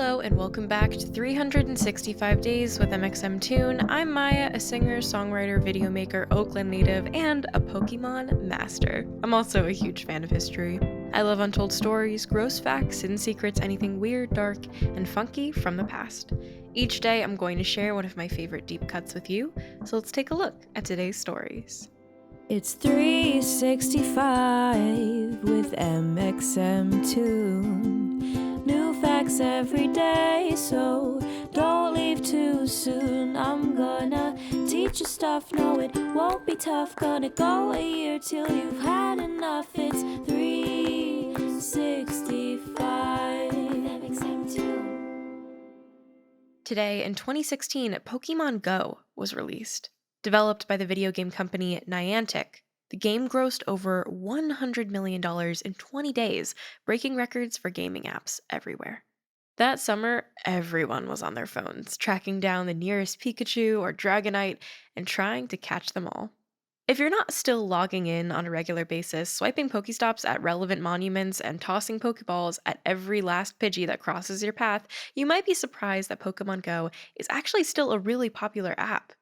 Hello and welcome back to 365 Days with mxmtoon. I'm Maia, a singer, songwriter, video maker, Oakland native, and a Pokemon master. I'm also a huge fan of history. I love untold stories, gross facts, hidden secrets, anything weird, dark, and funky from the past. Each day I'm going to share one of my favorite deep cuts with you, so let's take a look at today's stories. It's 365 with mxmtoon. New facts every day, so don't leave too soon. I'm gonna teach you stuff, no it won't be tough. Gonna go a year till you've had enough. It's 365 mxmtoon. Today, in 2016, Pokémon Go was released. Developed by the video game company Niantic, the game grossed over $100 million in 20 days, breaking records for gaming apps everywhere. That summer, everyone was on their phones, tracking down the nearest Pikachu or Dragonite and trying to catch them all. If you're not still logging in on a regular basis, swiping Pokestops at relevant monuments, and tossing Pokeballs at every last Pidgey that crosses your path, you might be surprised that Pokemon Go is actually still a really popular app.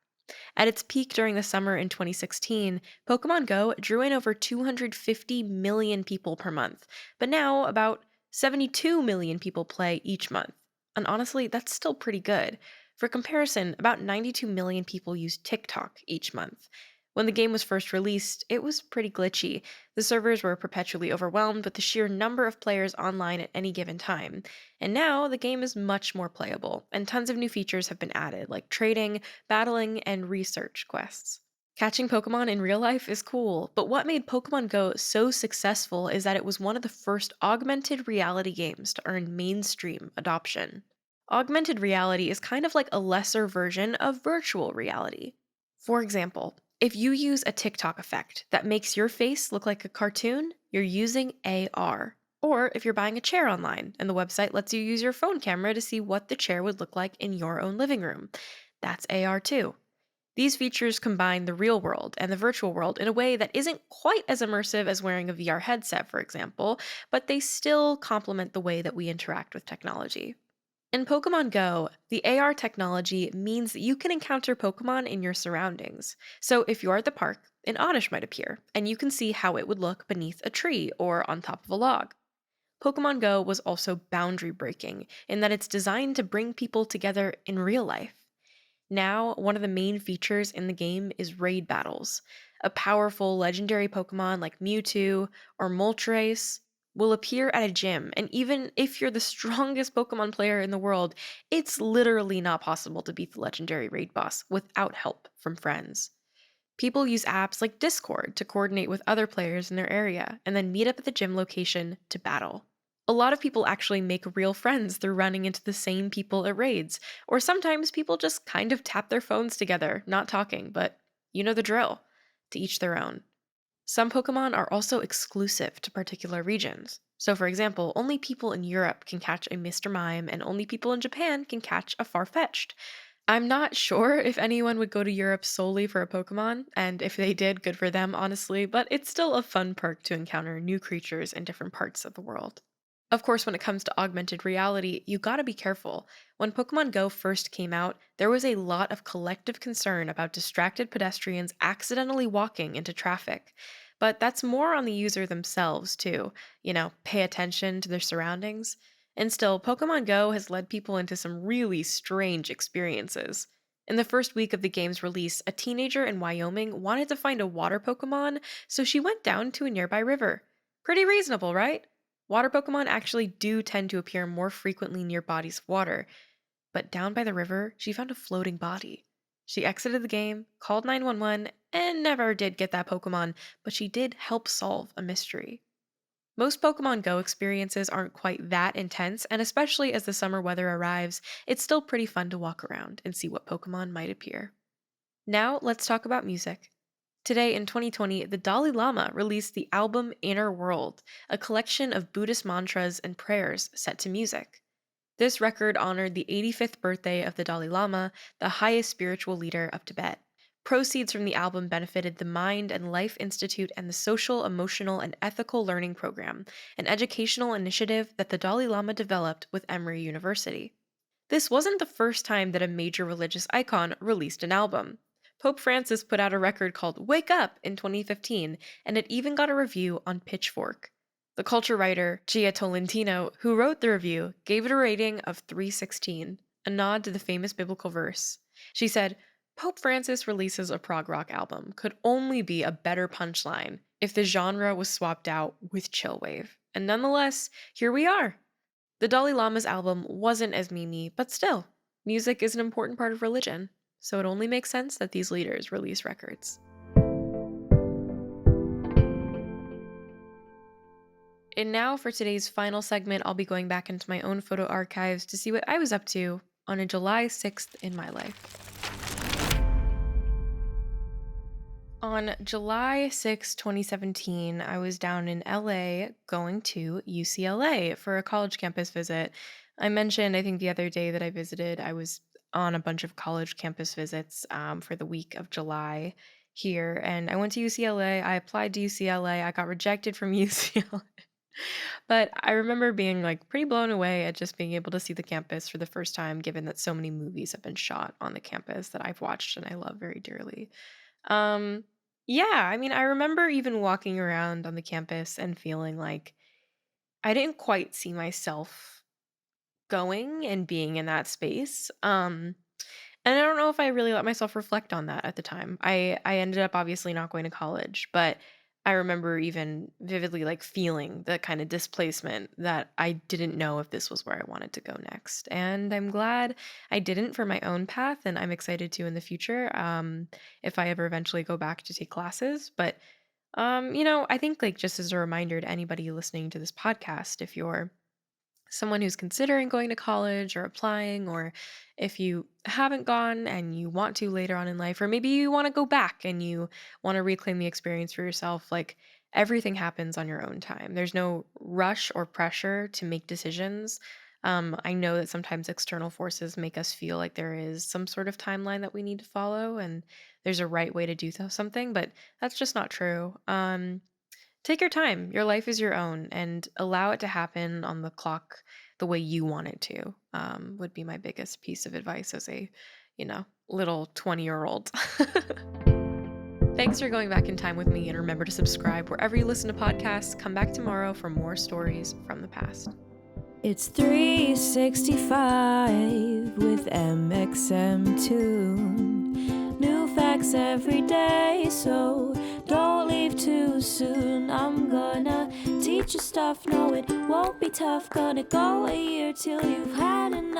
At its peak during the summer in 2016, Pokemon Go drew in over 250 million people per month, but now about 72 million people play each month. And honestly, that's still pretty good. For comparison, about 92 million people use TikTok each month. When the game was first released, it was pretty glitchy. The servers were perpetually overwhelmed with the sheer number of players online at any given time. And now the game is much more playable, and tons of new features have been added, like trading, battling, and research quests. Catching Pokemon in real life is cool, but what made Pokemon Go so successful is that it was one of the first augmented reality games to earn mainstream adoption. Augmented reality is kind of like a lesser version of virtual reality. For example, if you use a TikTok effect that makes your face look like a cartoon, you're using AR. Or if you're buying a chair online and the website lets you use your phone camera to see what the chair would look like in your own living room, that's AR too. These features combine the real world and the virtual world in a way that isn't quite as immersive as wearing a VR headset, for example, but they still complement the way that we interact with technology. In Pokemon Go, the AR technology means that you can encounter Pokemon in your surroundings. So if you're at the park, an Oddish might appear, and you can see how it would look beneath a tree or on top of a log. Pokemon Go was also boundary breaking in that it's designed to bring people together in real life. Now, one of the main features in the game is raid battles. A powerful legendary Pokemon like Mewtwo or Moltres will appear at a gym, and even if you're the strongest Pokemon player in the world, it's literally not possible to beat the legendary raid boss without help from friends. People use apps like Discord to coordinate with other players in their area and then meet up at the gym location to battle. A lot of people actually make real friends through running into the same people at raids, or sometimes people just kind of tap their phones together, not talking, but you know the drill. To each their own. Some Pokemon are also exclusive to particular regions. So, for example, only people in Europe can catch a Mr. Mime, and only people in Japan can catch a Farfetch'd. I'm not sure if anyone would go to Europe solely for a Pokemon, and if they did, good for them, honestly, but it's still a fun perk to encounter new creatures in different parts of the world. Of course, when it comes to augmented reality, you gotta be careful. When Pokemon Go first came out, there was a lot of collective concern about distracted pedestrians accidentally walking into traffic. But that's more on the user themselves, too. Pay attention to their surroundings. And still, Pokemon Go has led people into some really strange experiences. In the first week of the game's release, a teenager in Wyoming wanted to find a water Pokemon, so she went down to a nearby river. Pretty reasonable, right? Water Pokemon actually do tend to appear more frequently near bodies of water, but down by the river, she found a floating body. She exited the game, called 911, and never did get that Pokemon, but she did help solve a mystery. Most Pokemon Go experiences aren't quite that intense, and especially as the summer weather arrives, it's still pretty fun to walk around and see what Pokemon might appear. Now, let's talk about music. Today in 2020, the Dalai Lama released the album Inner World, a collection of Buddhist mantras and prayers set to music. This record honored the 85th birthday of the Dalai Lama, the highest spiritual leader of Tibet. Proceeds from the album benefited the Mind and Life Institute and the Social, Emotional, and Ethical Learning Program, an educational initiative that the Dalai Lama developed with Emory University. This wasn't the first time that a major religious icon released an album. Pope Francis put out a record called Wake Up in 2015, and it even got a review on Pitchfork. The culture writer Gia Tolentino, who wrote the review, gave it a rating of 316, a nod to the famous biblical verse. She said, Pope Francis releases a prog rock album could only be a better punchline if the genre was swapped out with chillwave. And nonetheless, here we are. The Dalai Lama's album wasn't as memey, but still, music is an important part of religion, so it only makes sense that these leaders release records. And now for today's final segment, I'll be going back into my own photo archives to see what I was up to on a July 6th in my life. On July 6, 2017, I was down in LA going to UCLA for a college campus visit. I mentioned, I think, the other day that I visited, I was on a bunch of college campus visits for the week of July here. And I went to UCLA. I applied to UCLA. I got rejected from UCLA. But I remember being like pretty blown away at just being able to see the campus for the first time, given that so many movies have been shot on the campus that I've watched and I love very dearly. Um, yeah, I mean, I remember even walking around on the campus and feeling like I didn't quite see myself going and being in that space. And I don't know if I really let myself reflect on that at the time. I ended up obviously not going to college, but I remember even vividly like feeling the kind of displacement that I didn't know if this was where I wanted to go next. And I'm glad I didn't for my own path, and I'm excited to in the future if I ever eventually go back to take classes. But I think like just as a reminder to anybody listening to this podcast, if you're someone who's considering going to college or applying, or if you haven't gone and you want to later on in life, or maybe you want to go back and you want to reclaim the experience for yourself, like everything happens on your own time. There's no rush or pressure to make decisions. I know that sometimes external forces make us feel like there is some sort of timeline that we need to follow and there's a right way to do something, but that's just not true. Take your time. Your life is your own, and allow it to happen on the clock the way you want it to. Would be my biggest piece of advice as a, little 20-year-old. Thanks for going back in time with me, and remember to subscribe wherever you listen to podcasts. Come back tomorrow for more stories from the past. It's 365 with mxmtoon. New facts every day, so don't leave too soon. I'm gonna teach you stuff, no it won't be tough. Gonna go a year till you've had enough.